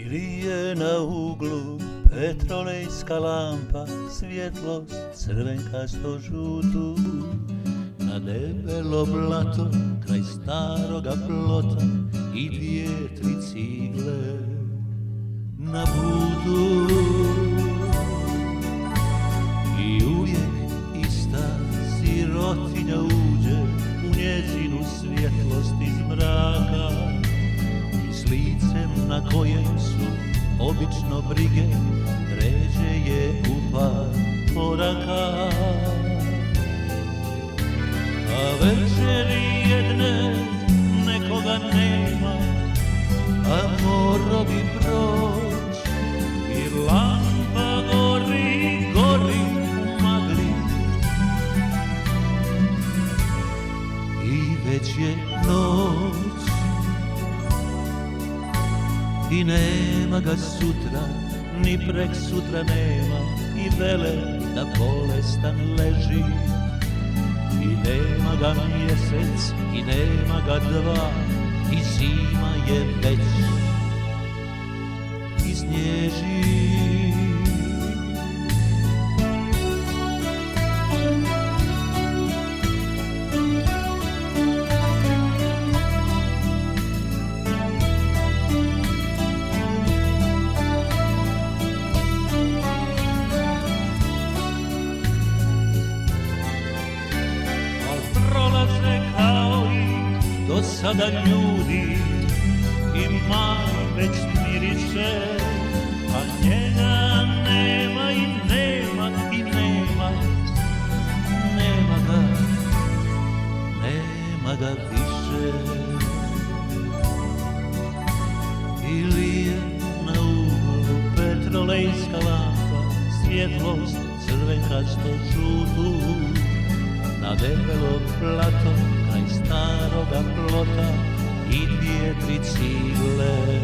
grije na uglu petrolejska lampa, svjetlost crvenkasto žutu. Na debelo blato kraj staroga plota i dvije, tri cigle na putu. I uvijek ista sirotinja uđe u njezinu svjetlost iz mraka i s licem na kojem su obično brige pređe je u par koraka. A večeri jedne nekoga nema, a moro bi proć i lampa gori, gori u magli. I već je noć i nema ga sutra, ni prek sutra nema, i vele da bolestan leži. I nema ga mjesec, i nema ga dva, i zima je već i snježi. Do sada ljudi i maj već miriše, a njega nema i nema i nema. Nema ga više. Ili je na uglu petrolejska lampa, svjetlost crvenkasto žutu. Na debelo plato kraj staroga plota i dvije, tri cigle